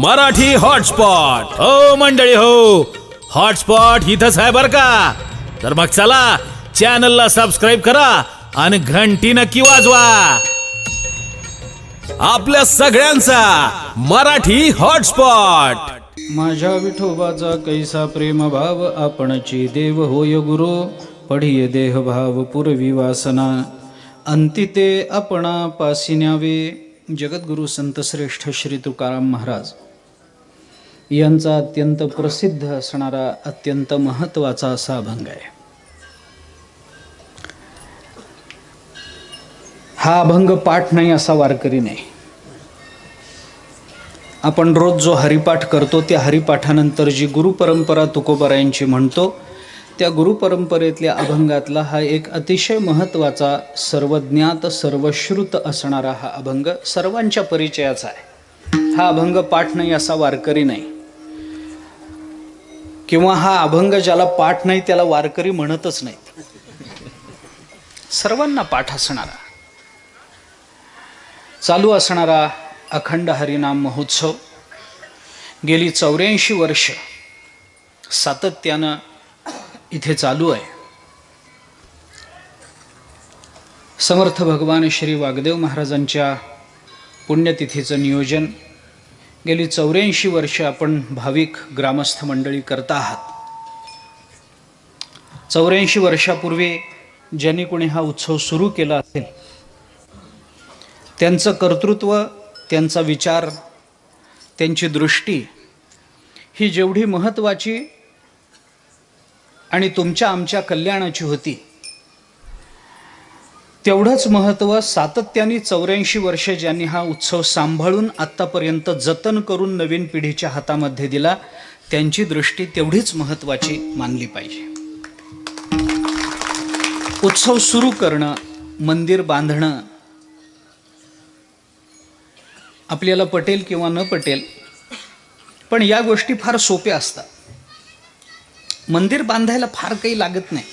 Marathi hotspot हो मंडळी हो, हॉटस्पॉट इथंच आहे बर का. तर मग चला चॅनलला सबस्क्राईब करा आणि घंटी नक्की वाजवा. आपल्या सगळ्यांचा मराठी हॉटस्पॉट. माझ्या विठोबाचा कैसा प्रेम भाव, आपणची देव होय गुरु. पढिये देह भाव पुरवी वासना, अंतिते आपणा पासी न्यावे. जगद्गुरु संतश्रेष्ठ श्री तुकाराम महाराज यांचा अत्यंत प्रसिद्ध असणारा अत्यंत महत्त्वाचा असा अभंग आहे. हा अभंग पाठ नाही असा वारकरी नाही. आपण रोज जो हरिपाठ करतो त्या हरिपाठानंतर जी गुरुपरंपरा तुकोबारायांची म्हणतो, त्या गुरुपरंपरेतल्या अभंगातला हा एक अतिशय महत्त्वाचा सर्वज्ञात सर्वश्रुत असणारा हा अभंग सर्वांच्या परिचयाचा आहे. हा अभंग पाठ नाही असा वारकरी नाही, किंवा हा अभंग ज्याला पाठ नाही त्याला वारकरी म्हणतच नाहीत. सर्वांना पाठ असणारा, चालू असणारा अखंड हरिनाम महोत्सव गेली 84 वर्ष सातत्यानं इथे चालू आहे. समर्थ भगवान श्री वागदेव महाराजांच्या पुण्यतिथीचं नियोजन गेली 84 वर्ष आपण भाविक ग्रामस्थ मंडळी करता आहात. 84 वर्षापूर्वी ज्यांनी कोणी हा उत्सव सुरू केला असेल त्यांचं कर्तृत्व, त्यांचा विचार, त्यांची दृष्टी ही जेवढी महत्त्वाची आणि तुमच्या आमच्या कल्याणाची होती, तेवढंच महत्त्व सातत्याने 84 वर्ष ज्यांनी हा उत्सव सांभाळून आत्तापर्यंत जतन करून नवीन पिढीच्या हातामध्ये दिला, त्यांची दृष्टी तेवढीच महत्त्वाची मानली पाहिजे. उत्सव सुरू करणं, मंदिर बांधणं आपल्याला पटेल किंवा न पटेल, पण या गोष्टी फार सोप्या असतात. मंदिर बांधायला फार काही लागत नाही.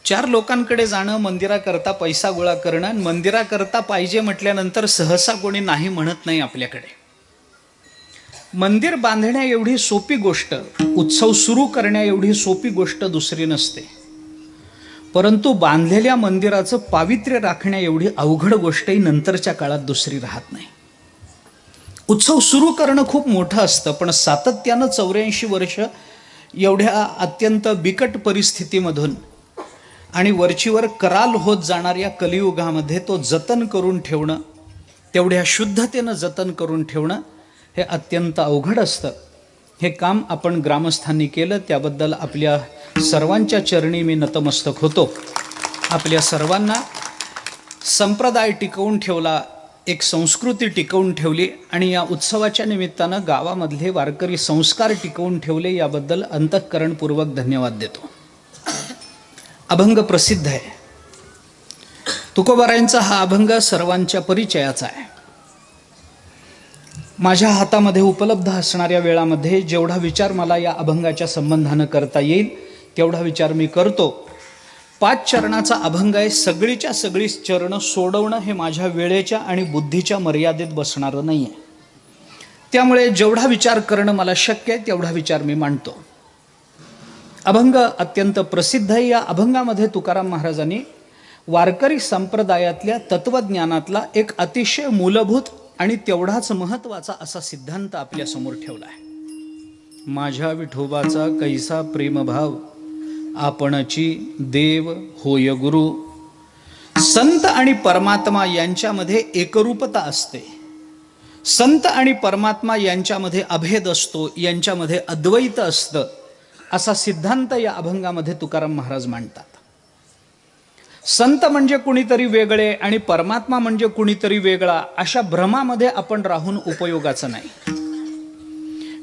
4 लोकांकडे जाणं, मंदिराकरता पैसा गोळा करणं, आणि मंदिराकरता पाहिजे म्हटल्यानंतर सहसा कोणी नाही म्हणत नाही आपल्याकडे. मंदिर बांधण्या एवढी सोपी गोष्ट, उत्सव सुरू करण्या एवढी सोपी गोष्ट दुसरी नसते. परंतु बांधलेल्या मंदिराचं पावित्र्य राखण्या एवढी अवघड गोष्टही नंतरच्या काळात दुसरी राहत नाही. उत्सव सुरू करणं खूप मोठं असतं, पण सातत्यानं 84 वर्ष एवढ्या अत्यंत बिकट परिस्थितीमधून आणि वरचीवर कराल होत जाणाऱ्या कलियुगामध्ये तो जतन करून ठेवणं, तेवढ्या शुद्धतेनं जतन करून ठेवणं हे अत्यंत अवघड असतं. हे काम आपण ग्रामस्थांनी केलं, त्याबद्दल आपल्या सर्वांच्या चरणी मी नतमस्तक होतो. आपल्या सर्वांना संप्रदाय टिकवून ठेवला, एक संस्कृती टिकवून ठेवली, आणि या उत्सवाच्या निमित्तानं गावामधले वारकरी संस्कार टिकवून ठेवले, याबद्दल अंतःकरणपूर्वक धन्यवाद देतो. अभंग प्रसिद्ध आहे. तुकोबारायांचा हा अभंग सर्वांच्या परिचयाचा आहे. माझ्या हातामध्ये उपलब्ध असणाऱ्या वेळामध्ये जेवढा विचार मला या अभंगाच्या संबंधानं करता येईल तेवढा विचार मी करतो. 5 चरणाचा अभंग आहे. सगळीच्या सगळी चरणं सोडवणं हे माझ्या वेळेच्या आणि बुद्धीच्या मर्यादेत बसणारं नाही आहे. त्यामुळे जेवढा विचार करणं मला शक्य आहे तेवढा विचार मी मांडतो. अभंग अत्यंत प्रसिद्ध आहे. या अभंगामध्ये तुकाराम महाराजांनी वारकरी संप्रदायातल्या तत्वज्ञानातला एक अतिशय मूलभूत आणि तेवढाच महत्त्वाचा असा सिद्धांत आपल्यासमोर ठेवला आहे. माझ्या विठोबाचा कैसा प्रेमभाव, आपणची देव होय गुरु. संत आणि परमात्मा यांच्यामध्ये एकरूपता असते. संत आणि परमात्मा यांच्यामध्ये अभेद असतो, यांच्यामध्ये अद्वैत असतं, असा सिद्धांत या अभंगामध्ये तुकाराम महाराज मांडतात. संत म्हणजे कुणीतरी वेगळे आणि परमात्मा म्हणजे कुणीतरी वेगळा, अशा भ्रमामध्ये आपण राहून उपयोगाचं नाही.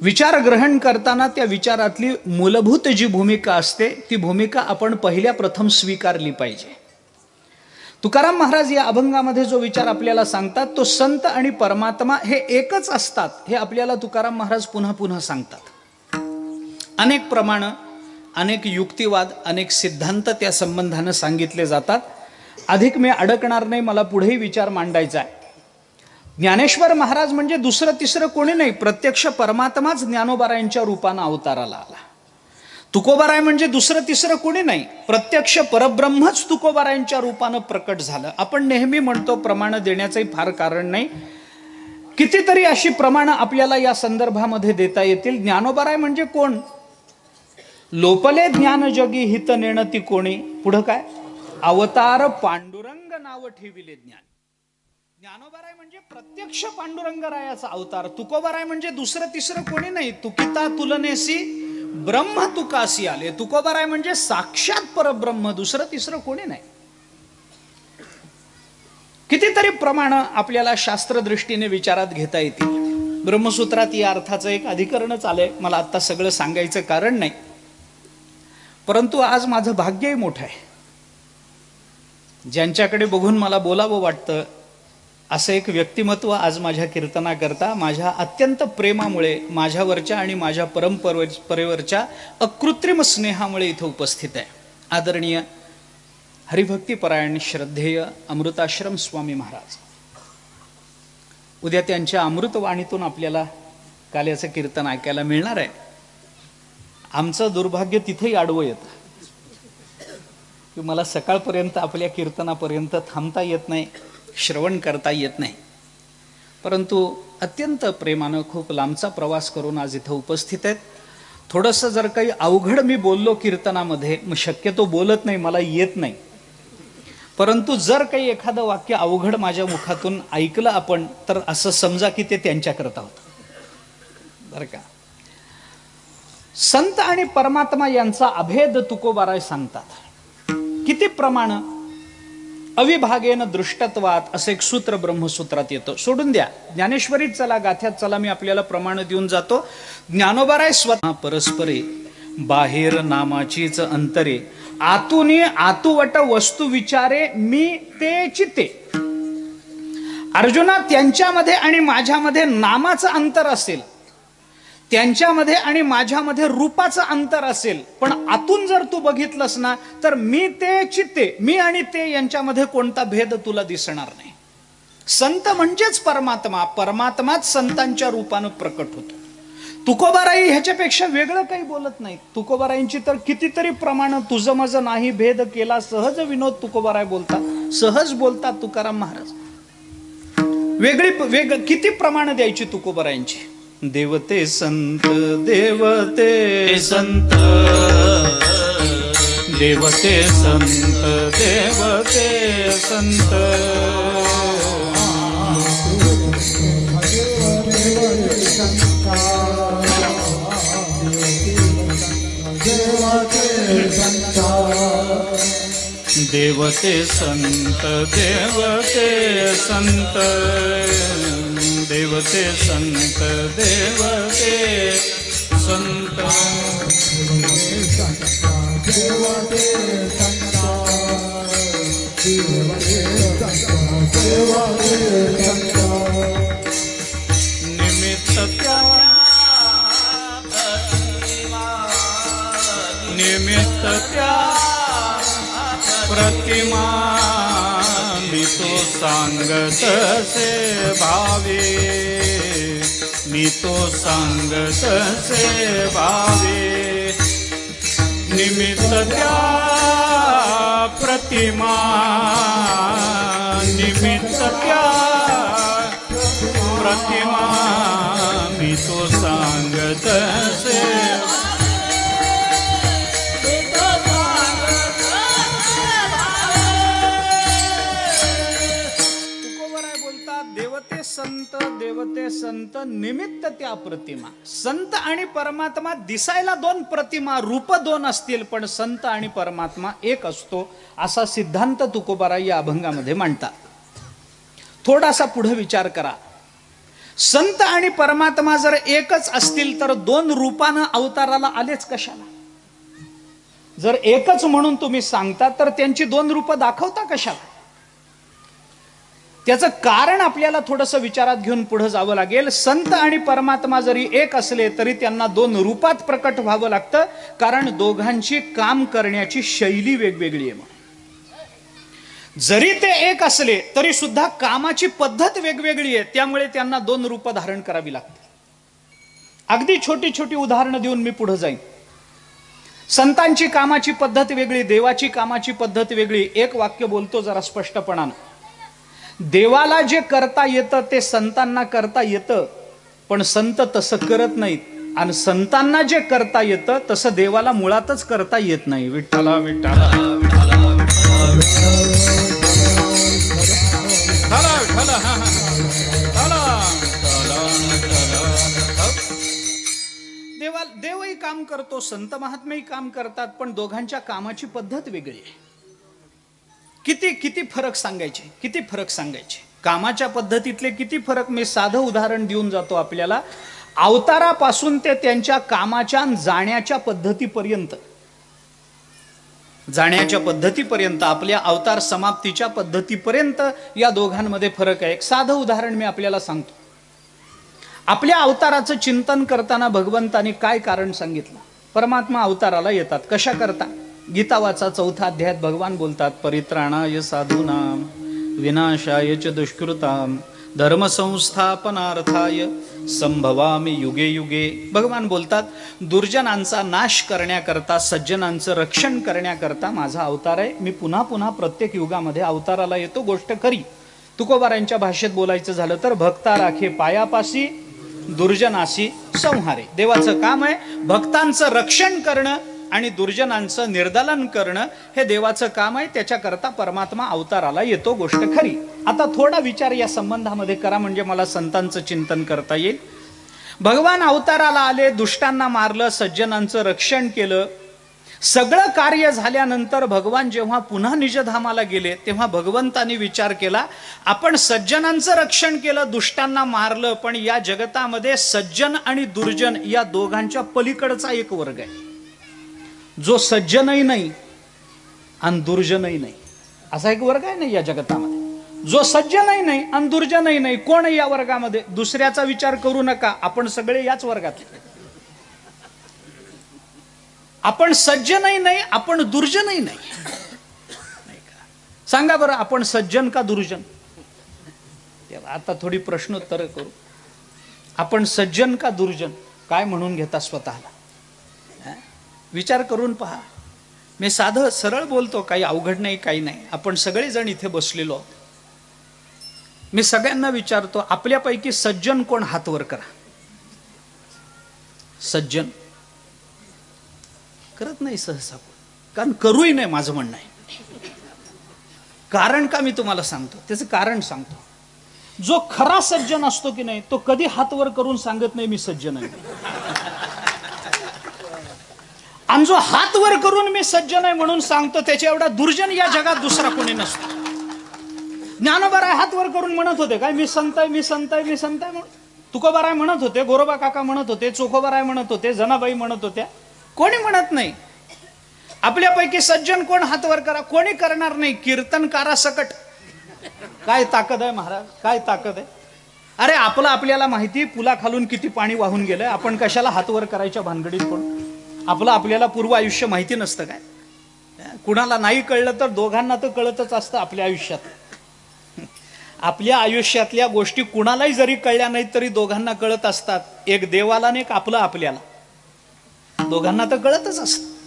विचार ग्रहण करताना त्या विचारातली मूलभूत जी भूमिका असते ती भूमिका आपण पहिल्या प्रथम स्वीकारली पाहिजे. तुकाराम महाराज या अभंगामध्ये जो विचार आपल्याला सांगतात तो संत आणि परमात्मा हे एकच असतात, हे आपल्याला तुकाराम महाराज पुन्हा पुन्हा सांगतात. अनेक प्रमाणं, अनेक युक्तिवाद, अनेक सिद्धांत त्या संबंधानं सांगितले जातात. अधिक मी अडकणार नाही, मला पुढेही विचार मांडायचा आहे. ज्ञानेश्वर महाराज म्हणजे दुसरं तिसरं कोणी नाही, प्रत्यक्ष परमात्माच ज्ञानोबारायांच्या रूपानं अवताराला आला. तुकोबाराय म्हणजे दुसरं तिसरं कोणी नाही, प्रत्यक्ष परब्रह्मच तुकोबारायांच्या रूपानं प्रकट झालं. आपण नेहमी म्हणतो प्रमाण देण्याचंही फार कारण नाही, कितीतरी अशी प्रमाणं आपल्याला या संदर्भामध्ये देता येतील. ज्ञानोबाराय म्हणजे कोण? लोपले ज्ञान जगी हित नेण ती कोणी. पुढं काय? अवतार पांडुरंग नाव ठेविले ज्ञान. ज्ञानोबाराय म्हणजे प्रत्यक्ष पांडुरंगरायाचा अवतार. तुकोबाराय म्हणजे दुसरं तिसरं कोणी नाही, तुकिता तुलनेसी ब्रह्म तुकासी आले. तुकोबाराय म्हणजे साक्षात परब्रह्म, दुसरं तिसरं कोणी नाही. कितीतरी प्रमाण आपल्याला शास्त्रदृष्टीने विचारात घेता येतील. ब्रह्मसूत्रात या अर्थाचं एक अधिकरणच आलंय. मला आता सगळं सांगायचं कारण नाही, परंतु आज माझं भाग्यही मोठं आहे. ज्यांच्याकडे बघून मला बोलावं वाटतं असं एक व्यक्तिमत्व आज माझ्या कीर्तनाकरता माझ्या अत्यंत प्रेमामुळे, माझ्यावरच्या आणि माझ्या परंपरेवरच्या अकृत्रिम स्नेहामुळे इथं उपस्थित आहे. आदरणीय हरिभक्तीपरायण श्रद्धेय अमृताश्रम स्वामी महाराज. उद्या त्यांच्या अमृतवाणीतून आपल्याला काल्याचं कीर्तन ऐकायला मिळणार आहे. आमचं दुर्भाग्य तिथेही आडवं येतं की मला सकाळपर्यंत आपल्या कीर्तनापर्यंत थांबता येत नाही, श्रवण करता येत नाही. परंतु अत्यंत प्रेमानं खूप लांबचा प्रवास करून आज इथं उपस्थित आहेत. थोडंसं जर काही अवघड मी बोललो कीर्तनामध्ये, मग शक्यतो बोलत नाही, मला येत नाही, परंतु जर काही एखादं वाक्य अवघड माझ्या मुखातून ऐकलं आपण तर असं समजा की ते त्यांच्याकरता होतं बरं का. संत आणि परमात्मा यांचा अभेद तुकोबाराय सांगतात. किती प्रमाण? अविभागेन दृष्टत्वात असं एक सूत्र ब्रह्मसूत्रात येतं. सोडून द्या, ज्ञानेश्वरीत चला, गाथ्यात चला, मी आपल्याला प्रमाण देऊन जातो. ज्ञानोबाराय स्वतः परस्परे बाहेर नामाचीच अंतरे आतुनी आतुवट वस्तू विचारे मी ते चिते. अर्जुना, त्यांच्यामध्ये आणि माझ्यामध्ये नामाचं अंतर असेल, त्यांच्यामध्ये आणि माझ्यामध्ये रूपाचं अंतर असेल, पण आतून जर तू बघितलंस ना तर मी ते चित्ते, मी आणि ते यांच्यामध्ये कोणता भेद तुला दिसणार नाही. संत म्हणजेच परमात्मा, परमात्माच संतांच्या रूपानं प्रकट होतो. तुकोबाराई ह्याच्यापेक्षा वेगळं काही बोलत नाही. तुकोबाराईंची तर कितीतरी प्रमाणं, तुझं माझं नाही भेद केला सहज विनोद तुकोबाराय बोलतात, सहज बोलतात तुकाराम महाराज. किती प्रमाणं द्यायची तुकोबाराईंची. देवते संत, देवते संत, देवते संत, देवते संत, देवते संत, देवते संत, देवते संत, देवते संत, निमित्त त्या, निमित्त त्या प्रतिमा मी तो सांगत से भावे, मी तो सांगत से भावे. निमित्त त्या प्रतिमा, निमित्त त्या प्रतिमा मी तो सांगत से. संत, देवते संत, निमित्त त्या प्रतिमा. संत आणि परमात्मा दिसायला दोन प्रतिमा, रूप दोन असतील, पण संत आणि परमात्मा एक असतो, असा सिद्धांत तुकोबाराय या अभंगामध्ये मांडतात. थोडासा पुढे विचार करा. संत आणि परमात्मा जर एकच असतील तर दोन रूपानं अवताराला आलेच कशाला? जर एकच म्हणून तुम्ही सांगता तर त्यांची दोन रूप दाखवता कशाला? त्याचं कारण आपल्याला थोडंसं विचारात घेऊन पुढे जावं लागेल. संत आणि परमात्मा जरी एक असले तरी त्यांना दोन रूपात प्रकट व्हावं लागतं, कारण दोघांची काम करण्याची शैली वेगवेगळी आहे. जरी ते एक असले तरी सुद्धा कामाची पद्धत वेगवेगळी आहे, त्यामुळे त्यांना दोन रूप धारण करावी लागते. अगदी छोटी छोटी उदाहरणं देऊन मी पुढे जाईन. संतांची कामाची पद्धत वेगळी, देवाची कामाची पद्धत वेगळी. एक वाक्य बोलतो जरा स्पष्टपणानं. देवाला जे करता येतं ते संतांना करता येतं, पण संत तसं करत नाहीत. आणि संतांना जे करता येतं तसं देवाला मुळातच करता येत नाही. विठ्ठला विठ्ठला देवही काम करतो, संत महात्मेही काम करतात, पण दोघांच्या कामाची पद्धत वेगळी आहे. किती किती फरक सांगायचे कामाच्या पद्धतीतले किती फरक. मी साधं उदाहरण देऊन जातो आपल्याला. अवतारापासून ते त्यांच्या कामाच्या जाण्याच्या पद्धतीपर्यंत आपल्या अवतार समाप्तीच्या पद्धतीपर्यंत या दोघांमध्ये फरक आहे. एक साधं उदाहरण मी आपल्याला सांगतो. आपल्या अवताराचं चिंतन करताना भगवंतानी काय कारण सांगितलं? परमात्मा अवताराला येतात कशा करता? गीता वाचा 4 अध्यायात भगवान बोलतात, परित्राणाय साधूनाम विनाशाय च दुष्कृताम धर्मसंस्थापनार्थाय संभवामि युगे युगे. भगवान बोलतात, दुर्जनांचा नाश करण्याकरता, सज्जनांचं रक्षण करण्याकरता माझा अवतार आहे. मी पुन्हा पुन्हा प्रत्येक युगामध्ये अवताराला येतो. गोष्ट खरी. तुकोबारांच्या भाषेत बोलायचं झालं तर, भक्ता राखे पायापाशी दुर्जनाशी संहारे. देवाचं काम आहे भक्तांचं रक्षण करणं आणि दुर्जनांचं निर्दालन करणं, हे देवाचं काम आहे. त्याच्याकरता परमात्मा अवताराला येतो. गोष्ट खरी. आता थोडा विचार या संबंधामध्ये करा, म्हणजे मला संतांचं चिंतन करता येईल. भगवान अवताराला आले, दुष्टांना मारलं, सज्जनांचं रक्षण केलं. सगळं कार्य झाल्यानंतर भगवान जेव्हा पुन्हा निजधामाला गेले, तेव्हा भगवंतांनी विचार केला, आपण सज्जनांचं रक्षण केलं, दुष्टांना मारलं, पण या जगतामध्ये सज्जन आणि दुर्जन या दोघांच्या पलीकडचा एक वर्ग आहे, जो सज्जनही नाही आणि दुर्जनही नाही. असा एक वर्ग आहे ना या जगतामध्ये, जो सज्जनही नाही आणि दुर्जनही नाही. कोण या वर्गामध्ये? दुसऱ्याचा विचार करू नका, आपण सगळे याच वर्गातले. आपण सज्जनही नाही, आपण दुर्जनही नाही. सांगा बरं, आपण सज्जन का दुर्जन? आता थोडी प्रश्नोत्तर करू. आपण सज्जन का दुर्जन? काय म्हणून घेता स्वतःला? विचार करून पहा. मी साधं सरळ बोलतो, काही अवघड नाही, काही नाही. आपण सगळेजण इथे बसलेलो आहोत. मी सगळ्यांना विचारतो, आपल्यापैकी सज्जन कोण? हात वर करा. सज्जन करत नाही सहसा, कारण करूही नाही, माझं म्हणणं आहे. कारण का मी तुम्हाला सांगतो, त्याचं कारण सांगतो. जो खरा सज्जन असतो की नाही, तो कधी हात वर करून सांगत नाही मी सज्जन आहे. आणि जो हात वर करून मी सज्जन आहे म्हणून सांगतो, त्याच्या एवढा दुर्जन या जगात दुसरा कोणी नसतो. ज्ञानोबा हात वर करून म्हणत होते काय, मी संत आहे, मी संत आहे, मी संत आहे म्हणून. तुकोबाराय म्हणत होते, गोरोबा काका म्हणत होते, चोखोबाराय म्हणत होते, जनाबाई म्हणत होत्या. कोणी म्हणत नाही. आपल्यापैकी सज्जन कोण? हात वर करा. कोणी करणार नाही. कीर्तनकारा सकट. काय ताकद आहे महाराज, काय ताकद आहे. अरे आपलं आपल्याला माहिती, पुला खालून किती पाणी वाहून गेलंय. आपण कशाला हात वर करायच्या भानगडीत पडू? आपलं आपल्याला पूर्व आयुष्य माहिती नसतं काय? कुणाला नाही कळलं तर दोघांना तर कळतच असतं आपल्या आयुष्यात. आपल्या आयुष्यातल्या गोष्टी कुणालाही जरी कळल्या नाहीत तरी दोघांना कळत असतात. एक देवाला आणि एक आपलं आपल्याला. दोघांना तर कळतच असतं.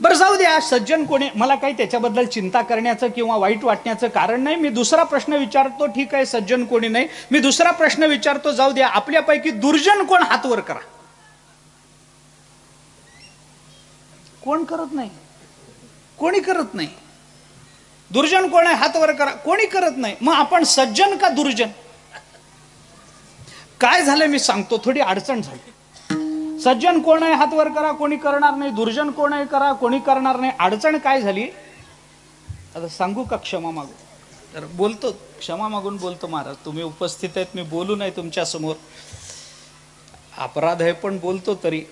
बरं जाऊ द्या, सज्जन कोणी, मला काही त्याच्याबद्दल चिंता करण्याचं किंवा वाईट वाटण्याचं कारण नाही. मी दुसरा प्रश्न विचारतो, ठीक आहे सज्जन कोणी नाही. मी दुसरा प्रश्न विचारतो, जाऊ द्या, आपल्यापैकी दुर्जन कोण? हात वर करा. कोण करत नाही? कोणी करत नाही. दुर्जन कोण आहे? हात वर करा. कोणी करत नाही. मग आपण सज्जन का दुर्जन? काय झालं मी सांगतो, थोडी अडचण झाली. सज्जन कोण आहे? हात वर करा. कोणी करणार नाही. दुर्जन कोण आहे? करा. कोणी करणार नाही. अडचण काय झाली आता सांगू का? क्षमा मागू. तर बोलतो, क्षमा मागून बोलतो. महाराज तुम्ही उपस्थित आहेत, मी बोलू नाही तुमच्या समोर, अपराध आहे, पण बोलतो तरी.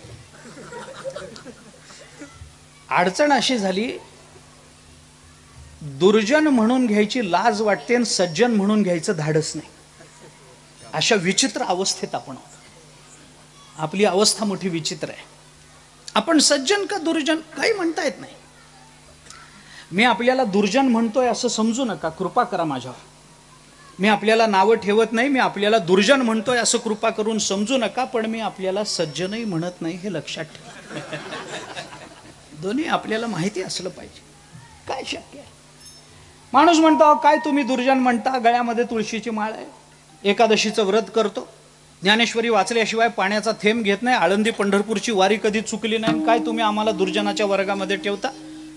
अडचण अशी झाली, दुर्जन म्हणून घ्यायची लाज वाटते आणि सज्जन म्हणून घ्यायचं धाडस नाही. अशा विचित्र अवस्थेत आपण आहोत. आपली अवस्था मोठी विचित्र आहे. आपण सज्जन का दुर्जन काही म्हणता येत नाही. मी आपल्याला दुर्जन म्हणतोय असं समजू नका, कृपा करा माझ्यावर. मी आपल्याला नावं ठेवत नाही, मी आपल्याला दुर्जन म्हणतोय असं कृपा करून समजू नका. पण मी आपल्याला सज्जनही म्हणत नाही, हे लक्षात ठेवा. दोन्ही आपल्याला माहिती असलं पाहिजे. काय शक्य आहे? माणूस म्हणतो काय तुम्ही दुर्जन म्हणता, गळ्यामध्ये तुळशीची माळ आहे, एकादशीचं व्रत करतो, ज्ञानेश्वरी वाचल्याशिवाय पाण्याचा थेंब घेत नाही, आळंदी पंढरपूरची वारी कधी चुकली नाही, काय तुम्ही आम्हाला दुर्जनाच्या वर्गामध्ये ठेवता?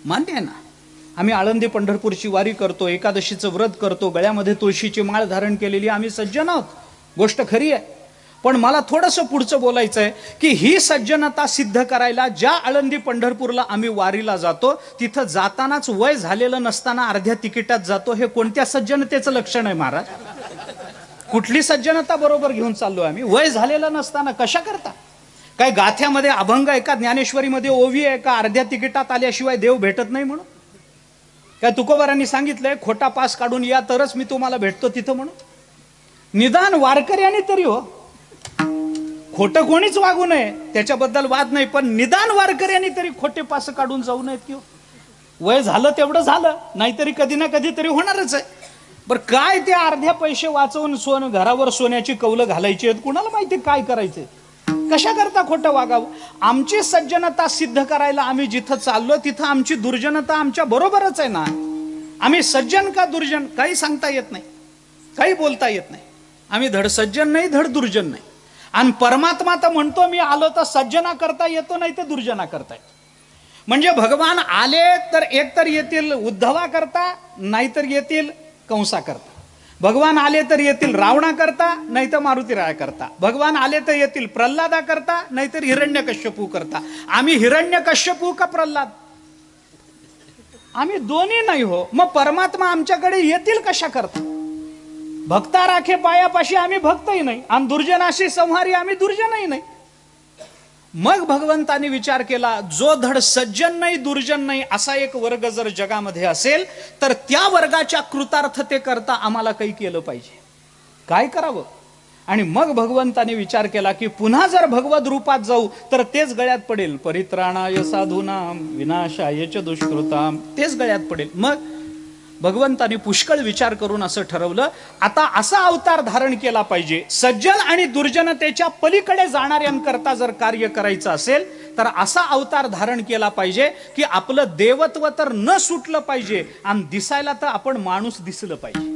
मान्य आहे ना, आम्ही आळंदी पंढरपूरची वारी करतो, एकादशीचं व्रत करतो, गळ्यामध्ये तुळशीची माळ धारण केलेली, आम्ही सज्जन आहोत, गोष्ट खरी आहे. पण मला थोडंसं पुढचं बोलायचं आहे की ही सज्जनता सिद्ध करायला ज्या आळंदी पंढरपूरला आम्ही वारीला जातो, तिथं जातानाच वय झालेलं नसताना अर्ध्या तिकिटात जातो, हे कोणत्या सज्जनतेचं लक्षण आहे महाराज? कुठली सज्जनता बरोबर घेऊन चाललो आम्ही? वय झालेलं नसताना कशा करता? काय गाथ्यामध्ये अभंग आहे का, ज्ञानेश्वरीमध्ये ओवी आहे का, अर्ध्या तिकिटात आल्याशिवाय देव भेटत नाही म्हणून? काय तुकोबारांनी सांगितलंय खोटा पास काढून या तरच मी तुम्हाला भेटतो तिथं म्हणून? निदान वारकऱ्याने तरी हो, खोटं कोणीच वागू नये त्याच्याबद्दल वाद नाही, पण निदान वारकऱ्यांनी तरी खोटे पास काढून जाऊ नयेत किंवा वय झालं तेवढं झालं, नाहीतरी कधी ना कधी तरी होणारच आहे. बरं काय ते अर्ध्या पैसे वाचवून घरावर सोन्याची कौलं घालायची आहेत, कुणाला माहिती काय करायचंय? कशा करता खोटं वागावं? आमची सज्जनता सिद्ध करायला आम्ही जिथं चाललो तिथं आमची दुर्जनता आमच्या बरोबरच आहे ना. आम्ही सज्जन का दुर्जन काही सांगता येत नाही, काही बोलता येत नाही. आम्ही धड सज्जन नाही धड दुर्जन नाही. आणि परमात्मा तर म्हणतो मी आलो तर सज्जना करता येतो, नाही तर दुर्जना करता येतो. म्हणजे भगवान आले तर एक तर येतील उद्धवा करता, नाहीतर येतील कंसा करता. भगवान आले तर येतील रावणा करता, नाही तर मारुतीराया करता. भगवान आले तर येतील प्रल्हादा करता, नाहीतर हिरण्यकश्यपू करता. आम्ही हिरण्यकश्यपू का प्रल्हाद? आम्ही दोन्ही नाही हो. मग परमात्मा आमच्याकडे येतील कशा करता? भक्ता राखे पायापाशी आम्ही भक्तही नाही, आणि दुर्जनाशी संहारी आम्ही दुर्जनही नाही. मग भगवंतानी विचार केला, जो धड सज्जन नाही दुर्जन नाही असा एक वर्ग जर जगामध्ये असेल तर त्या वर्गाच्या कृतार्थतेकरता आम्हाला काही केलं पाहिजे. काय करावं? आणि मग भगवंतानी विचार केला की पुन्हा जर भगवद रूपात जाऊ तर तेच गळ्यात पडेल, परित्राणाय साधूनाम विनाशाय च दुष्कृताम, तेच गळ्यात पडेल. मग भगवंतानी पुष्कळ विचार करून असं ठरवलं, आता असा अवतार धारण केला पाहिजे, सज्जन आणि दुर्जनतेच्या पलीकडे जाणाऱ्यांकरता जर कार्य करायचं असेल तर असा अवतार धारण केला पाहिजे की आपलं देवत्व तर न सुटलं पाहिजे आणि दिसायला तर आपण माणूस दिसलं पाहिजे.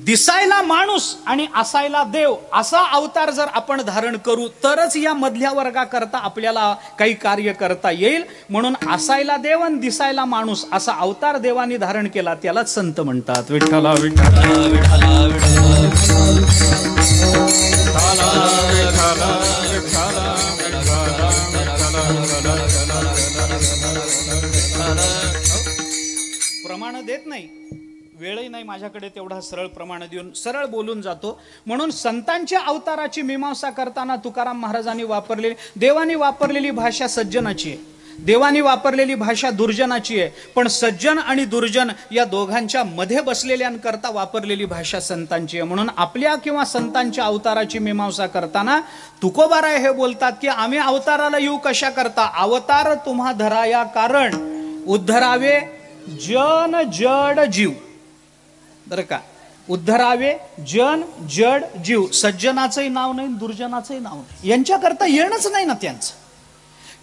दिसायला माणूस आणि असायला देव असा अवतार जर आपण धारण करू तरच या मधल्या वर्गाकरता आपल्याला काही कार्य करता येईल. म्हणून असायला देव आणि दिसायला माणूस असा अवतार देवानी धारण केला, त्यालाच संत म्हणतात. विठ्ठला विठ्ठला विठ्ठला प्रमाण देत नाही, वेळही नाही माझ्याकडे तेवढा सरळ प्रमाण देऊन सरळ बोलून जातो. म्हणून संतांच्या अवताराची मीमांसा करताना तुकाराम महाराजांनी देवानी वापरलेली भाषा सज्जनाची आहे, देवानी वापरलेली भाषा दुर्जनाची आहे. पण सज्जन आणि दुर्जन या दोघांच्या मध्ये बसलेल्यांकरता वापरलेली भाषा संतांची आहे. म्हणून आपल्या किंवा संतांच्या अवताराची मीमांसा करताना तुकोबाराय हे बोलतात की आम्ही अवताराला येऊ कशा करता? अवतार तुम्हा धराया कारण उद्धरावे जन जड जीव. बरं का? उद्धरावे जन जड जीव. सज्जनाचंही नाव नाही दुर्जनाचंही नाव नाही, यांच्याकरता येणंच नाही ना त्यांचं.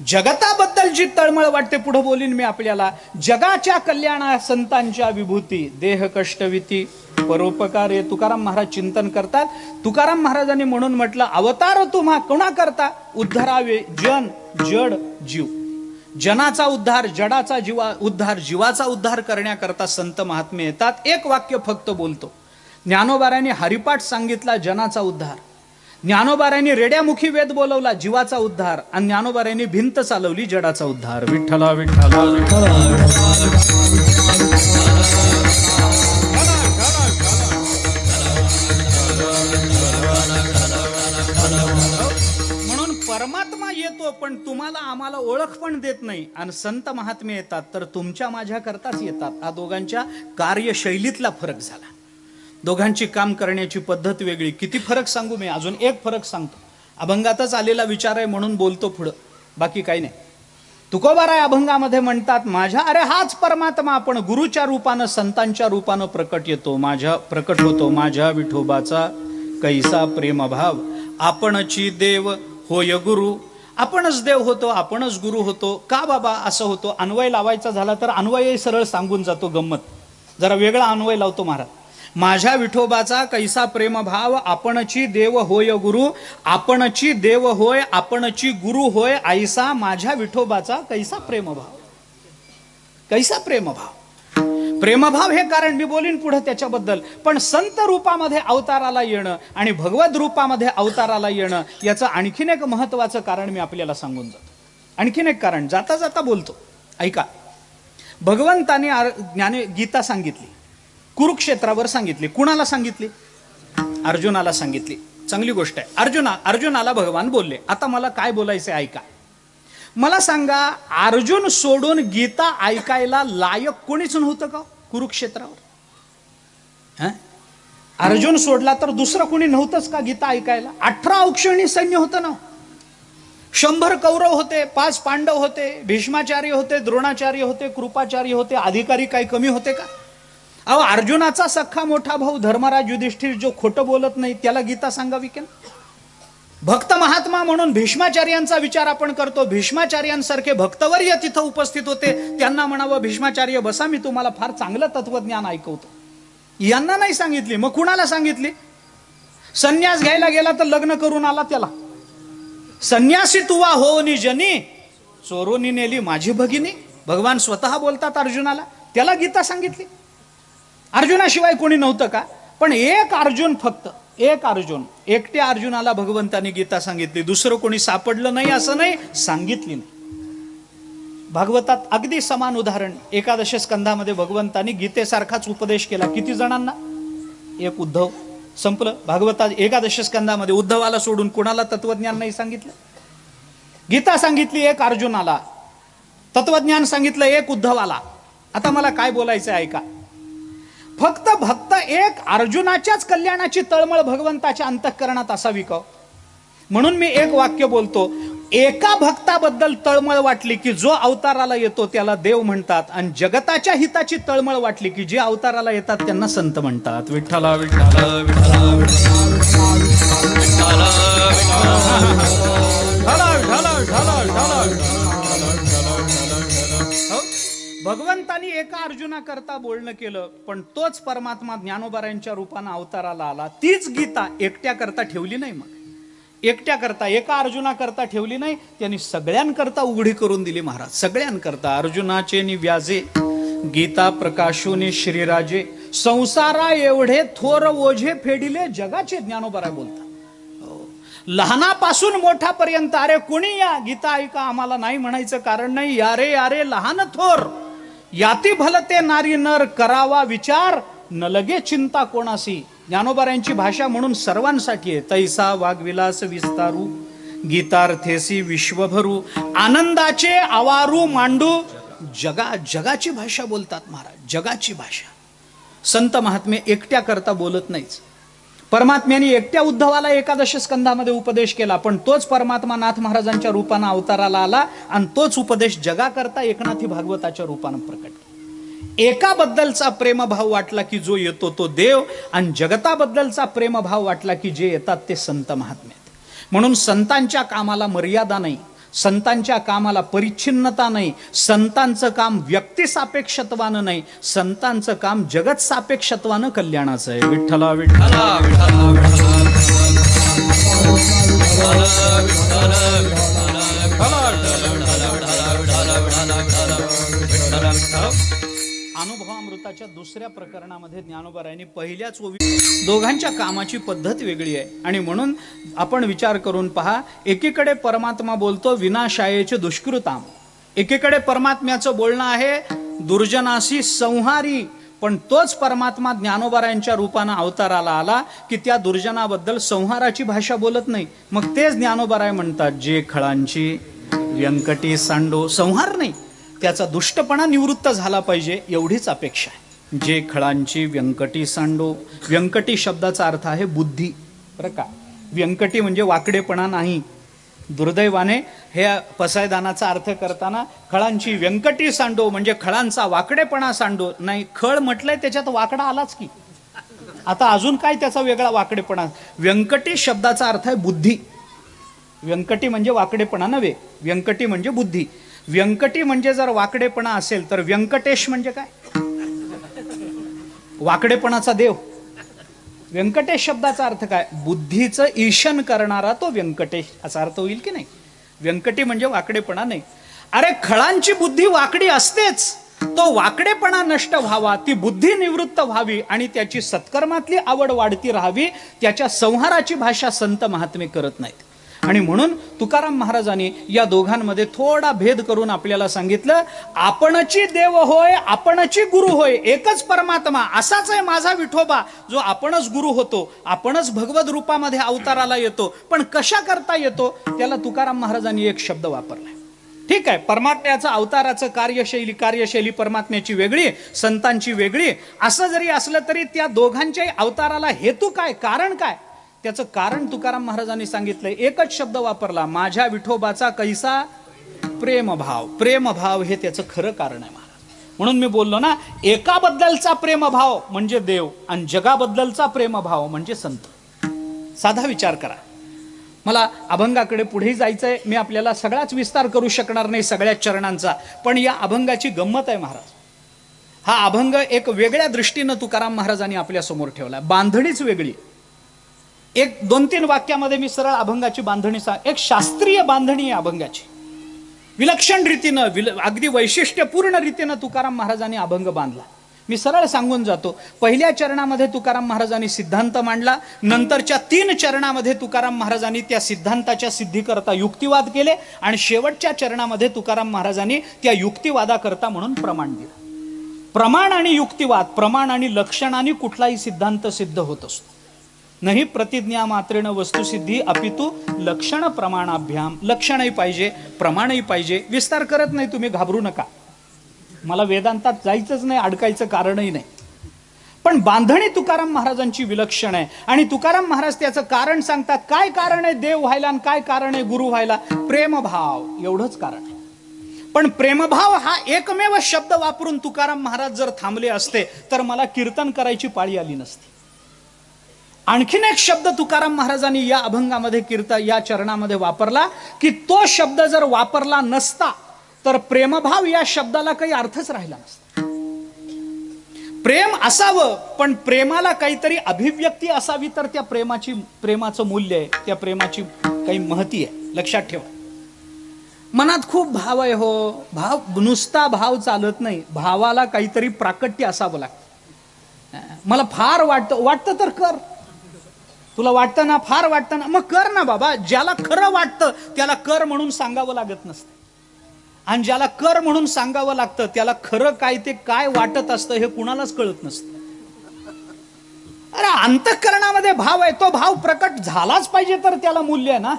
जगताबद्दल जी तळमळ वाटते, पुढे बोलीन मी आपल्याला, जगाच्या कल्याणा संतांच्या विभूती, देह कष्टविती परोपकारे. तुकाराम महाराज चिंतन करतात. तुकाराम महाराजांनी म्हणून म्हटलं अवतार तुम्हा कोणा करता? उद्धरावे जन जड जीव. जनाचा उद्धार, जडाचा उद्धार, जीवाचा उद्धार करण्याकरता संत महात्मे येतात. एक वाक्य फक्त बोलतो. ज्ञानोबारांनी हरिपाठ सांगितला जनाचा उद्धार, ज्ञानोबारांनी रेड्यामुखी वेद बोलवला जीवाचा उद्धार, आणि ज्ञानोबारांनी भिंत चालवली जडाचा उद्धार. विठ्ठला विठ्ठला परमात्मा येतो पण तुम्हाला आम्हाला ओळख पण देत नाही, आणि संत महात्मे येतात तर तुमच्या माझ्या करताच येतात. हा दोघांच्या कार्यशैलीतला फरक झाला, दोघांची काम करण्याची पद्धत वेगळी. किती फरक सांगू मी? अजून एक फरक सांगतो. अभंगातच आलेला विचार आहे म्हणून बोलतो पुढं, बाकी काही नाही. तुकोबाराय अभंगामध्ये म्हणतात, माझ्या अरे हाच परमात्मा आपण गुरुच्या रूपानं संतांच्या रूपानं प्रकट होतो. माझ्या विठोबाचा कैसा प्रेमभाव, आपणची देव होय गुरु. आपणच देव होतो, आपणच गुरु होतो. का बाबा असं होतो? अन्वय लावायचा झाला तर अन्वयही सरळ सांगून जातो. गंमत, जरा वेगळा अन्वय लावतो महाराज. माझ्या विठोबाचा कैसा प्रेमभाव, आपणची देव होय गुरु. आपणची देव होय, आपणची गुरु होय, ऐसा माझ्या विठोबाचा कैसा प्रेमभाव. कैसा प्रेमभाव. प्रेमभाव हे कारण मी बोलीन पुढे त्याच्याबद्दल. पण संत रूपामध्ये अवताराला येणं आणि भगवत रूपामध्ये अवताराला येणं याचं आणखीन एक महत्वाचं कारण मी आपल्याला सांगून जातो. आणखीन एक कारण जाता जाता बोलतो, ऐका. भगवंताने गीता सांगितली, कुरुक्षेत्रावर सांगितली. कुणाला सांगितली? अर्जुनाला सांगितली. चांगली गोष्ट आहे. अर्जुनाला भगवान बोलले. आता मला काय बोलायचं ऐका. मला सांगा, अर्जुन सोडून गीता ऐकायला लायक कोणीच नव्हतं का कुरुक्षेत्रावर? अर्जुन सोडला तर दुसरं कोणी नव्हतंच का गीता ऐकायला? 18 औक्षणी सैन्य होतं ना. 100 कौरव होते, 5 पांडव होते, भीष्माचार्य होते, द्रोणाचार्य होते, कृपाचार्य होते. अधिकारी काही कमी होते का? अहो, अर्जुनाचा सख्खा मोठा भाऊ धर्मराज युधिष्ठिर जो खोटं बोलत नाही, त्याला गीता सांगावी की ना? भक्त महात्मा म्हणून भीष्माचार्यांचा विचार आपण करतो. भीष्माचार्यांसारखे भक्तवर्य तिथं उपस्थित होते. त्यांना म्हणावं, भीष्माचार्य बसा, मी तुम्हाला फार चांगलं तत्वज्ञान ऐकवतो. यांना नाही सांगितली. मग कुणाला सांगितली? संन्यास घ्यायला गेला तर लग्न करून आला त्याला. संन्यासी तुवा होनी जनी, चोरोनी नेली माझी भगिनी. भगवान स्वतः बोलतात अर्जुनाला. त्याला गीता सांगितली. अर्जुनाशिवाय कोणी नव्हतं का? पण एक अर्जुन, फक्त एक अर्जुन, एकट्या अर्जुनाला भगवंताने गीता सांगितली. दुसरं कोणी सापडलं नाही असं नाही, सांगितली नाही. भागवतात अगदी समान उदाहरण. 11 स्कंधामध्ये भगवंताने गीतेसारखाच उपदेश केला. किती जणांना? एक उद्धव. संपलं. भागवतात 11 स्कंधामध्ये उद्धवाला सोडून कोणाला तत्वज्ञान नाही सांगितलं. गीता सांगितली एक अर्जुनाला, तत्वज्ञान सांगितलं एक उद्धवाला. आता मला काय बोलायचं ऐका. फक्त भक्त एक अर्जुनाच्याच कल्याणाची तळमळ भगवंताच्या अंतःकरणात असावी का? म्हणून मी एक वाक्य बोलतो. एका भक्ताबद्दल तळमळ वाटली की जो अवताराला येतो त्याला देव म्हणतात, आणि जगताच्या हिताची तळमळ वाटली की जे अवताराला येतात त्यांना संत म्हणतात. विठ्ठला विठ्ठला विठ्ठला भगवंतानी एका अर्जुनाकरता बोलणं केलं, पण तोच परमात्मा ज्ञानोबारायांच्या रूपानं अवताराला आला. तीच गीता एकट्या करता ठेवली नाही. मग एकट्या करता, एका अर्जुनाकरता ठेवली नाही, त्यांनी सगळ्यांकरता उघडी करून दिली महाराज. सगळ्यांकरता. अर्जुनाचे नि व्याजे, गीता प्रकाशोनी श्रीराजे, संसारा एवढे थोर ओझे फेडिले जगाचे. ज्ञानोबाराय बोलतात. लहानापासून मोठ्यापर्यंत, अरे कोणी या गीता ऐका, आम्हाला नाही म्हणायचं कारण नाही. यारे यारे लहान थोर, याती भलते नारी नर, करावा विचार न लगे चिंता कोणासी. ज्ञानोबारायांची भाषा म्हणून सर्वांसाठी आहे. तैसा वाग्विलास विस्तारू, गीतार्थेसी विश्वभरू, आनंदाचे आवारू मांडू. जगाची भाषा बोलतात महाराज. जगाची भाषा. संत महात्मे एकट्या करता बोलत नाहीच. परमात्म्याने एकट्या उद्धवाला 11 स्कंधामध्ये उपदेश केला, पण तोच परमात्मा नाथ महाराजांच्या रूपानं अवताराला आला, आणि तोच उपदेश जगाकरता एकनाथी भागवताच्या रूपानं प्रकट केला. एकाबद्दलचा प्रेमभाव वाटला की जो येतो तो देव, आणि जगताबद्दलचा प्रेमभाव वाटला की जे येतात ते संत महात्मे. म्हणून संतांच्या कामाला मर्यादा नाही, संतांच्या कामाला परिच्छिन्नता नाही. संतांचं काम व्यक्तिसापेक्षत्वानं नाही, संतांचं काम जगत सापेक्षत्वानं कल्याणाचं आहे. विठ्ठला विठ्ठला अनुभवामृताच्या दुसऱ्या प्रकरणामध्ये ज्ञानोबारायांनी पहिल्याच ओवी दोघांच्या कामाची पद्धत वेगळी आहे. आणि म्हणून आपण विचार करून पहा. एकीकडे परमात्मा बोलतो विनाशायेचे दुष्कृताम, एकीकडे परमात्म्याचं बोलणं आहे दुर्जनाशी संहारी. पण तोच परमात्मा ज्ञानोबारायांच्या रूपानं अवताराला आला की त्या दुर्जनाबद्दल संहाराची भाषा बोलत नाही. मग तेच ज्ञानोबाराय म्हणतात, जे खळांची व्यंकटी सांडो. संहार नाही, त्याचा दुष्टपणा निवृत्त झाला पाहिजे एवढीच अपेक्षा आहे. जे खळांची व्यंकटी सांडो. व्यंकटी शब्दाचा अर्थ आहे बुद्धी. बरं का? व्यंकटी म्हणजे वाकडेपणा नाही. दुर्दैवाने हे पसायदानाचा अर्थ करताना खळांची व्यंकटी सांडो म्हणजे खळांचा वाकडेपणा सांडो, नाही खळ म्हटलंय त्याच्यात वाकडा आलाच की, आता अजून काय त्याचा वेगळा वाकडेपणा. व्यंकटी शब्दाचा अर्थ आहे बुद्धी. व्यंकटी म्हणजे वाकडेपणा नव्हे, व्यंकटी म्हणजे बुद्धी. व्यंकटी म्हणजे जर वाकडेपणा असेल तर व्यंकटेश म्हणजे काय, वाकडेपणाचा देव. व्यंकटेश शब्दाचा अर्थ काय, बुद्धीचं ईशन करणारा तो व्यंकटेश असा अर्थ होईल की नाही. व्यंकटी म्हणजे वाकडेपणा नाही. अरे खळांची बुद्धी वाकडी असतेच, तो वाकडेपणा नष्ट व्हावा, ती बुद्धी निवृत्त व्हावी आणि त्याची सत्कर्मातली आवड वाढती राहावी, त्याच्या संहाराची भाषा संत महात्मे करत नाहीत. आणि म्हणून तुकाराम महाराजांनी या दोघांमध्ये थोडा भेद करून आपल्याला सांगितलं, आपणची देव होय, आपणची गुरु होय, एकच परमात्मा असाच आहे माझा विठोबा, जो आपणच गुरु होतो, आपणच भगवत रूपामध्ये अवताराला येतो. पण कशा करता येतो त्याला तुकाराम महाराजांनी एक शब्द वापरलाय. ठीक आहे, परमात्म्याचं अवताराचं कार्यशैली परमात्म्याची वेगळी, संतांची वेगळी. असं जरी असलं तरी त्या दोघांच्याही अवताराला हेतू काय, कारण काय, त्याचं कारण तुकाराम महाराजांनी सांगितलंय. एकच शब्द वापरला, माझ्या विठोबाचा कैसा प्रेमभाव. प्रेमभाव हे त्याचं खरं कारण आहे महाराज. म्हणून मी बोललो ना, एकाबद्दलचा प्रेमभाव म्हणजे देव आणि जगाबद्दलचा प्रेमभाव म्हणजे संत. साधा विचार करा. मला अभंगाकडे पुढे जायचंय, मी आपल्याला सगळाच विस्तार करू शकणार नाही सगळ्या चरणांचा, पण या अभंगाची गंमत आहे महाराज. हा अभंग एक वेगळ्या दृष्टीनं तुकाराम महाराजांनी आपल्या समोर ठेवला. बांधणीच वेगळी. एक 2-3 वाक्यामध्ये मी सरळ अभंगाची बांधणी सांग. एक शास्त्रीय बांधणी आहे अभंगाची, विलक्षण रीतीनं, अगदी वैशिष्ट्यपूर्ण रीतीनं तुकाराम महाराजांनी अभंग बांधला. मी सरळ सांगून जातो. पहिल्या चरणामध्ये तुकाराम महाराजांनी सिद्धांत मांडला, नंतरच्या 3 चरणामध्ये तुकाराम महाराजांनी त्या सिद्धांताच्या सिद्धीकरता युक्तिवाद केले आणि शेवटच्या चरणामध्ये तुकाराम महाराजांनी त्या युक्तिवादाकरता म्हणून प्रमाण दिलं. प्रमाण आणि युक्तिवाद, प्रमाण आणि लक्षणाने कुठलाही सिद्धांत सिद्ध होत असतो. नाही प्रतिज्ञा मात्रेण वस्तुसिद्धी अपितु लक्षण प्रमाणाभ्याम. लक्षणही पाहिजे, प्रमाणही पाहिजे. विस्तार करत नाही, तुम्ही घाबरू नका. मला वेदांतात जायचंच नाही, अडकायचं कारणही नाही. पण बांधणी तुकाराम महाराजांची विलक्षण आहे आणि तुकाराम महाराज त्याचं कारण सांगतात. काय कारण आहे देव व्हायला आणि काय कारण आहे गुरु व्हायला? प्रेमभाव, एवढंच कारण आहे. पण प्रेमभाव हा एकमेव शब्द वापरून तुकाराम महाराज जर थांबले असते तर मला कीर्तन करायची पाळी आली नसती. आणखीन एक शब्द तुकाराम महाराजांनी या अभंगामध्ये या चरणामध्ये वापरला की तो शब्द जर वापरला नसता तर प्रेमभाव या शब्दाला काही अर्थच राहिला नसता. प्रेम असावं पण प्रेमाला काहीतरी अभिव्यक्ती असावी तर त्या प्रेमाचं मूल्य आहे, त्या प्रेमाची काही महती आहे. लक्षात ठेवा. मनात खूप भाव आहे हो, भाव नुसता भाव चालत नाही, भावाला काहीतरी प्राकट्य असावं लागतं. मला फार वाटतं तर कर. तुला वाटतं ना, फार वाटतं ना, मग कर ना बाबा. ज्याला खरं वाटतं त्याला कर म्हणून सांगावं लागत नसतं आणि ज्याला कर म्हणून सांगावं लागतं त्याला खरं काय ते काय वाटत असतं हे कुणालाच कळत नसतं. अरे अंतःकरणामध्ये भाव आहे, तो भाव प्रकट झालाच पाहिजे तर त्याला मूल्य आहे ना.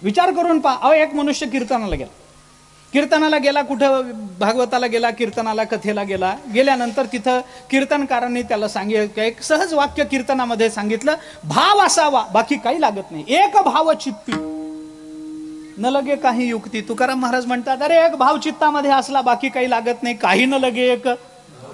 विचार करून पहा. एक मनुष्य कीर्तनाला गेला, कुठं भागवताला गेला, कीर्तनाला, कथेला गेला. गेल्यानंतर तिथं कीर्तनकारांनी त्याला सांगितलं, एक सहज वाक्य कीर्तनामध्ये सांगितलं, भाव असावा, बाकी काही लागत नाही. एक भाव चित्ती न लगे काही युक्ती. तुकाराम महाराज म्हणतात, अरे एक भाव चित्तामध्ये असला बाकी काही लागत नाही, काही न लगे एक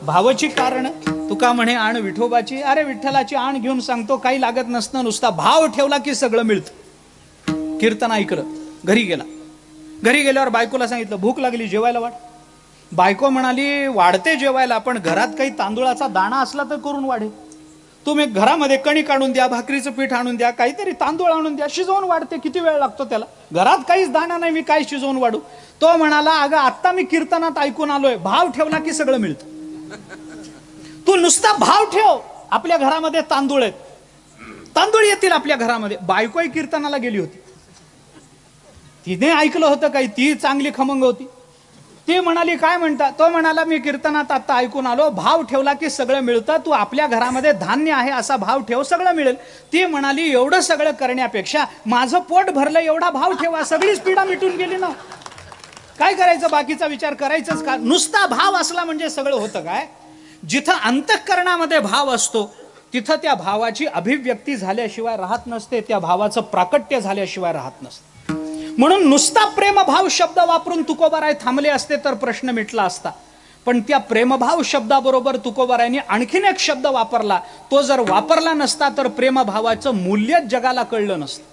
भावाची कारण. तुका म्हणे आण विठोबाची. अरे विठ्ठलाची आण घेऊन सांगतो, काही लागत नसतं, नुसता भाव ठेवला की सगळं मिळतं. कीर्तन ऐकलं, घरी गेला. घरी गेल्यावर बायकोला सांगितलं, भूक लागली, जेवायला वाढ. बायको म्हणाली, वाढते जेवायला, पण घरात काही तांदूळाचा दाणा असला तर करून वाढे. तुम्ही घरामध्ये कणिक आणून द्या, भाकरीचं पीठ आणून द्या, काहीतरी तांदूळ आणून द्या, शिजवून वाढते. किती वेळ लागतो त्याला? घरात काहीच दाणा नाही, मी काय शिजवून वाढू? तो म्हणाला, अगं आत्ता मी कीर्तनात ऐकून आलोय, भाव ठेवला की सगळं मिळतं. तू नुसता भाव ठेव. आपल्या घरामध्ये तांदूळ आहेत, तांदूळ येतील आपल्या घरामध्ये. बायकोही कीर्तनाला गेली होती, तिने ऐकलं होतं काही, ती चांगली खमंग होती. ती म्हणाली, काय म्हणता? तो म्हणाला, मी कीर्तनात आता ऐकून आलो, भाव ठेवला की सगळं मिळतं. तू आपल्या घरामध्ये धान्य आहे असा भाव ठेव, सगळं मिळेल. ती म्हणाली, एवढं सगळं करण्यापेक्षा माझं पोट भरलं एवढा भाव ठेवा, सगळीच पीडा मिटून गेली ना. काय करायचं, बाकीचा विचार करायचंच का? नुसता भाव असला म्हणजे सगळं होतं काय? जिथं अंतःकरणामध्ये भाव असतो तिथं त्या भावाची अभिव्यक्ती झाल्याशिवाय राहत नसते, त्या भावाचं प्राकट्य झाल्याशिवाय राहत नसते. म्हणून नुसता प्रेमभाव शब्द वापरून तुकोबाराय थांबले असते तर प्रश्न मिटला असता. पण त्या प्रेमभाव शब्दाबरोबर तुकोबारायांनी आणखीन एक शब्द वापरला. तो जर वापरला नसता तर प्रेमभावाचं मूल्यच जगाला कळलं नसतं.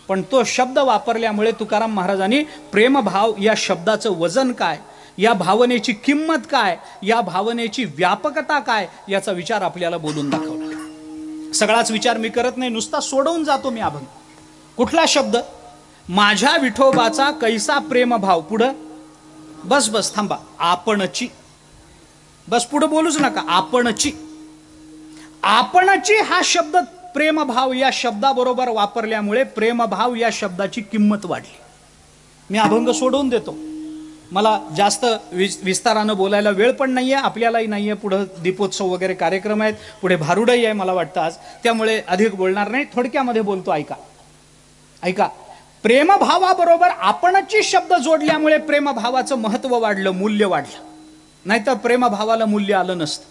पण तो शब्द वापरल्यामुळे तुकाराम महाराजांनी प्रेमभाव या शब्दाचं वजन काय, या भावनेची किंमत काय, या भावनेची व्यापकता काय, याचा विचार आपल्याला बोलून दाखवला. सगळाच विचार मी करत नाही, नुसता सोडवून जातो मी अभंग. कुठला शब्द? माझ्या विठोबाचा कैसा प्रेमभाव. पुढं बस बस थांबा. आपणची. बस पुढं बोलूच नका. आपणची. आपणची हा शब्द प्रेमभाव या शब्दाबरोबर वापरल्यामुळे प्रेमभाव या शब्दाची किंमत वाढली. मी अभंग सोडवून देतो. मला जास्त विस्तारानं बोलायला वेळ पण नाही आहे, आपल्यालाही नाही आहे. पुढं दीपोत्सव वगैरे कार्यक्रम आहेत, पुढे भारुडही आहे मला वाटतं आज, त्यामुळे अधिक बोलणार नाही. थोडक्यामध्ये बोलतो. ऐका ऐका. प्रेमभावाबरोबर आपणची शब्द जोडल्यामुळे प्रेमभावाचं महत्व वाढलं, मूल्य वाढलं. नाहीतर प्रेमभावाला मूल्य आलं नसतं.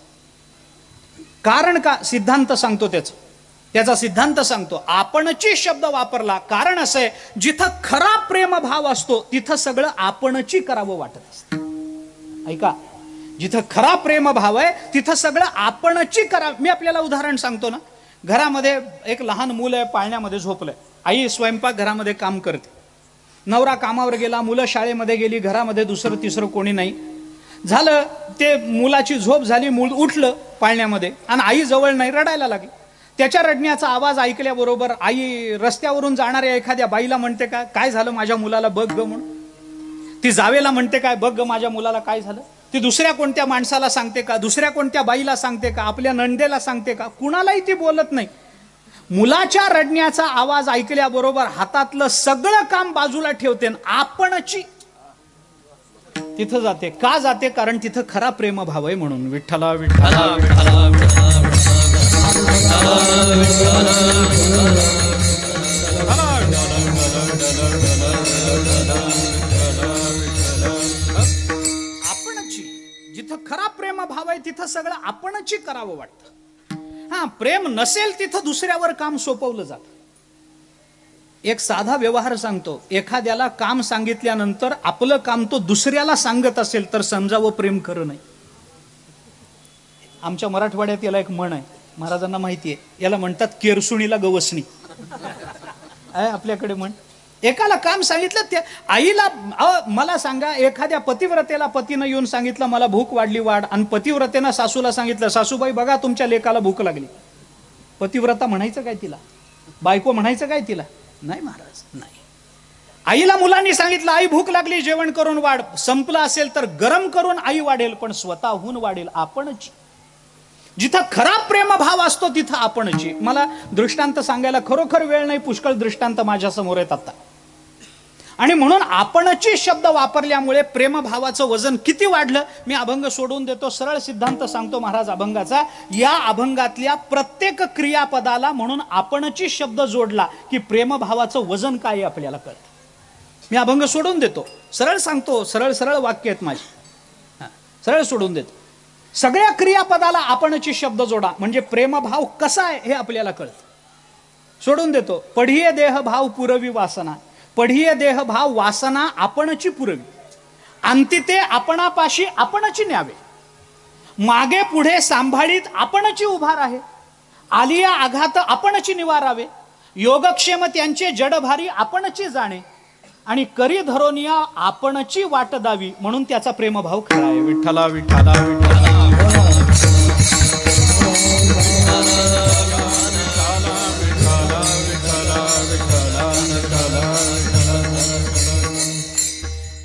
कारण का? सिद्धांत सांगतो त्याचा सिद्धांत सांगतो. आपणची शब्द वापरला कारण असं आहे, जिथं खरा प्रेमभाव असतो तिथं सगळं आपणची करावं वाटत असतं. ऐका. जिथं खरा प्रेमभाव आहे तिथं सगळं आपणची करा. मी आपल्याला उदाहरण सांगतो ना. घरामध्ये एक लहान मुलं आहे, पाळण्यामध्ये झोपलंय. आई स्वयंपाक घरामध्ये काम करते, नवरा कामावर गेला, मुलं शाळेमध्ये गेली, घरामध्ये दुसरं तिसरं कोणी नाही. झालं ते मुलाची झोप झाली, मूल उठलं पाळण्यामध्ये आणि आई जवळ नाही, रडायला लागली. त्याच्या रडण्याचा आवाज ऐकल्याबरोबर आई रस्त्यावरून जाणाऱ्या एखाद्या बाईला म्हणते का, काय झालं माझ्या मुलाला, बघ ग म्हणून. ती जावेला म्हणते काय, बघ ग माझ्या मुलाला काय झालं. ती दुसऱ्या कोणत्या माणसाला सांगते का, दुसऱ्या कोणत्या बाईला सांगते का, आपल्या नंदेला सांगते का, कुणालाही ती बोलत नाही. मुलाच्या रडण्याचा आवाज ऐकल्याबरोबर हातातलं सगळं काम बाजूला ठेवते, आपणची तिथं जाते. का जाते? कारण तिथं खरा प्रेमभाव आहे म्हणून. विठ्ठला विठ्ठला विठ्ठला आपणची. जिथं खरा प्रेमभाव आहे तिथं सगळं आपणची करावं वाटतं. हा, प्रेम नसेल तिथं दुसऱ्यावर काम सोपवलं जातं. एक साधा व्यवहार सांगतो. एखाद्याला काम सांगितल्यानंतर आपलं काम तो दुसऱ्याला सांगत असेल तर समजावं प्रेम खरं नाही. आमच्या मराठवाड्यात याला एक म्हण आहे, महाराजांना माहिती आहे. याला म्हणतात केरसुणीला गवसणी. आहे आपल्याकडे म्हण. एकाला काम सांगितलं, त्या आईला मला सांगा, एखाद्या पतिव्रतेला पतीनं येऊन सांगितलं मला भूक वाढली वाढ, आणि पतिव्रतेनं सासूला सांगितलं सासूबाई बघा तुमच्या लेकाला भूक लागली. पतिव्रता म्हणायचं काय तिला? बायको म्हणायचं काय तिला? नाही महाराज, नाही. आईला मुलांनी सांगितलं आई भूक लागली जेवण करून वाढ. संपलं असेल तर गरम करून आई वाढेल, पण स्वतःहून वाढेल आपणची. जिथं खरा प्रेमभाव असतो तिथं आपणची. मला दृष्टांत सांगायला खरोखर वेळ नाही, पुष्कळ दृष्टांत माझ्या समोर आहेत आता. आणि म्हणून आपणची शब्द वापरल्यामुळे प्रेमभावाचं वजन किती वाढलं. मी अभंग सोडून देतो, सरळ सिद्धांत सांगतो महाराज अभंगाचा. या अभंगातल्या प्रत्येक क्रियापदाला म्हणून आपणची शब्द जोडला की प्रेमभावाचं वजन काय आपल्याला कळतं. मी अभंग सोडून देतो, सरळ सांगतो, सरळ सरळ वाक्य आहेत माझी, सरळ सोडून देतो. सगळ्या क्रियापदाला आपणची शब्द जोडा म्हणजे प्रेमभाव कसा आहे हे आपल्याला कळतं. सोडून देतो. पढिये देह भाव पुरवी वासना. पढिये देह भाव वासना आपणची पुरवी. अंती ते आपणापाशी आपणची न्यावे. मागे पुढे सांभाळीत आपणची उभा राहे. आलिया आघात आपणची निवारावे. योगक्षेम त्यांचे जडभारी आपणची जाणे. आणि करी धरोनिया आपणची वाट दावी. म्हणून त्याचा प्रेमभाव खरा आहे. विठ्ठला विठ्ठला विठ्ठला.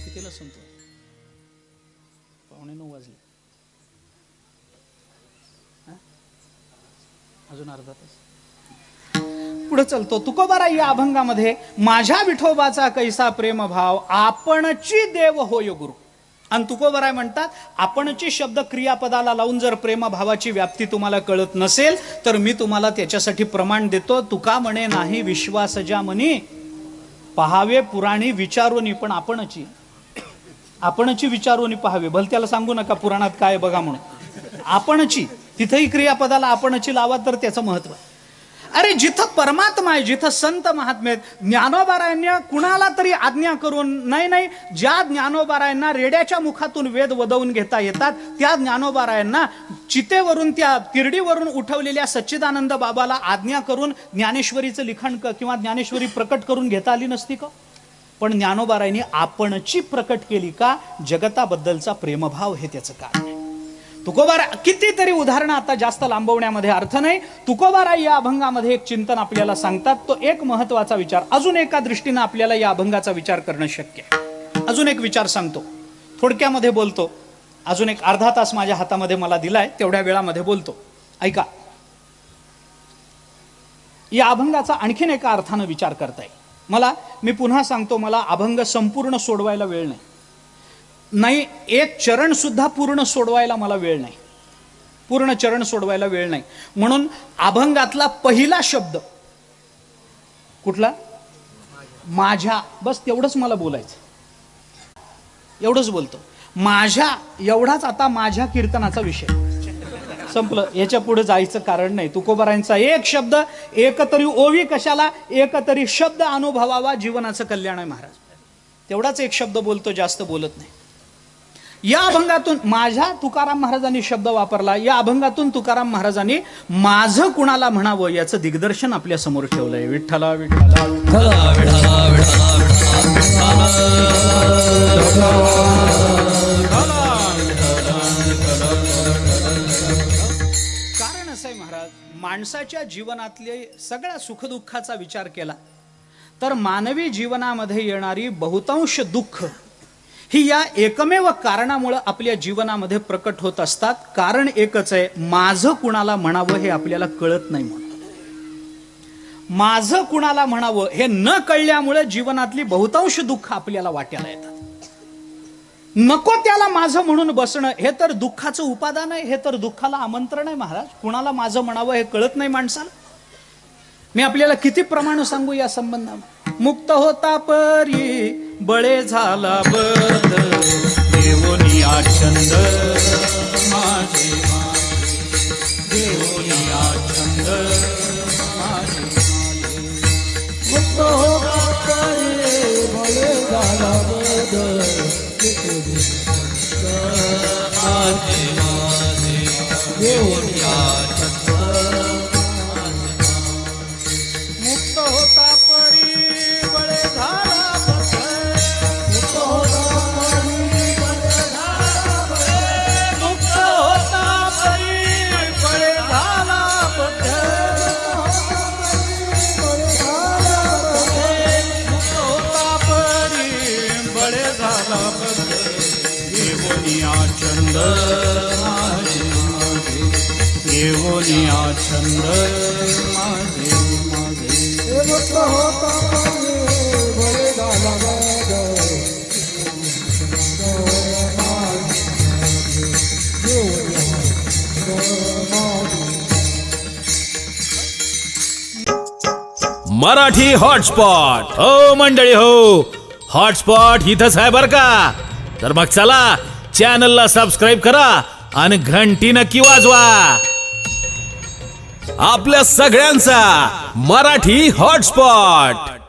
कितीला संपतो? 8:45 वाजले. अजून अर्धा तास पुढे चलतो. तुकोबाराय या अभंगामध्ये माझ्या विठोबाचा कैसा प्रेमभाव आपणची देव होय गुरु. आणि तुकोबाराय म्हणतात आपणची शब्द क्रियापदाला लावून जर प्रेमभावाची व्याप्ती तुम्हाला कळत नसेल तर मी तुम्हाला त्याच्यासाठी प्रमाण देतो. तुका म्हणे नाही विश्वास ज्या मनी पहावे पुराणी विचारोनी. पण आपणची विचारोनी पहावे. भलत्याला सांगू नका पुराणात काय बघा म्हणून. आपणची तिथेही क्रियापदाला आपणची लावा तर त्याचं महत्व. अरे जिथं परमात्मा आहे, जिथं संत महात्मे आहेत, ज्ञानोबारायांनी कुणाला तरी आज्ञा करून नाही, ज्या ज्ञानोबारायांना रेड्याच्या मुखातून वेद वदवून घेता येतात, त्या ज्ञानोबारायांना चितेवरून, त्या तिरडीवरून उठवलेल्या सच्चिदानंद बाबाला आज्ञा करून ज्ञानेश्वरीचं लिखाण किंवा ज्ञानेश्वरी प्रकट करून घेता आली नसती का? पण ज्ञानोबारायांनी आपणची प्रकट केली का? जगताबद्दलचा प्रेमभाव हे त्याचं कारण आहे. तुकोबारा कितीतरी उदाहरणं, आता जास्त लांबवण्यामध्ये अर्थ नाही. तुकोबाराय या अभंगामध्ये एक चिंतन आपल्याला सांगतात, तो एक महत्वाचा विचार अजून एका दृष्टीनं आपल्याला या अभंगाचा विचार करणं शक्य आहे. अजून एक विचार सांगतो, थोडक्यामध्ये बोलतो. अजून एक अर्धा तास माझ्या हातामध्ये मला दिलाय, तेवढ्या वेळामध्ये बोलतो. ऐका, या अभंगाचा आणखीन एका अर्थानं विचार करता येईल. मी पुन्हा सांगतो, मला अभंग संपूर्ण सोडवायला वेळ नाही, एक चरण सुद्धा पूर्ण सोडवायला मला वेळ नाही, पूर्ण चरण सोडवायला वेळ नाही. म्हणून अभंगातला पहिला शब्द कुठला? माझ्या. बस तेवढंच मला बोलायचं, एवढंच बोलतो. माझ्या एवढाच आता माझ्या कीर्तनाचा विषय संपलं. याच्या पुढे जायचं कारण नाही. तुकोबारायांचा एक शब्द, एक तरी ओवी कशाला, एक तरी शब्द अनुभवावा, जीवनाचं कल्याण आहे महाराज. तेवढाच एक शब्द बोलतो, जास्त बोलत नाही. या अभंगातून माझ्या तुकाराम महाराजांनी शब्द वापरला. या अभंगातून तुकाराम महाराजांनी माझं कुणाला म्हणावं याचं दिग्दर्शन आपल्या समोर ठेवलंय. विठ्ठला विठ्ठला विठ्ठला विठ्ठला कारण असं आहे महाराज, माणसाच्या जीवनातले सगळ्या सुखदुःखाचा विचार केला तर मानवी जीवनामध्ये येणारी बहुतांश दुःख ही या एकमेव कारणामुळे आपल्या जीवनामध्ये प्रकट होत असतात. कारण एकच आहे, माझं कुणाला म्हणावं हे आपल्याला कळत नाही. म्हणून माझं कुणाला म्हणावं हे न कळल्यामुळे जीवनातली बहुतांश दुःख आपल्याला वाट्याला येतात. नको त्याला माझं म्हणून बसणं हे तर दुःखाचं उपादान आहे, हे तर दुःखाला आमंत्रण आहे महाराज. कुणाला माझं म्हणावं हे कळत नाही माणसाला. मी आपल्याला किती प्रमाण सांगू या संबंधात. मुक्त होता परी बळे झाला बद, देवोनिया छंद माझे देवोनिया छंद माझे. मुक्त होता परी बळे झाला बद, देवोनिया छंद. मुक्त होता परी बळे झाला, मुक्त होता परी बळे झाला, मुक्त होता परी बळे झाला. देवोनिया छंद माझे देवोनिया छंद माझे माझे. मुक्त होता बळे झाला मराठी हॉटस्पॉट. हो मंडळी हो, हॉटस्पॉट इथंच आहे बर का. तर मग चला, चॅनलला सबस्क्राईब करा आणि घंटी नक्की वाजवा. आपल्या सगळ्यांचा मराठी हॉटस्पॉट.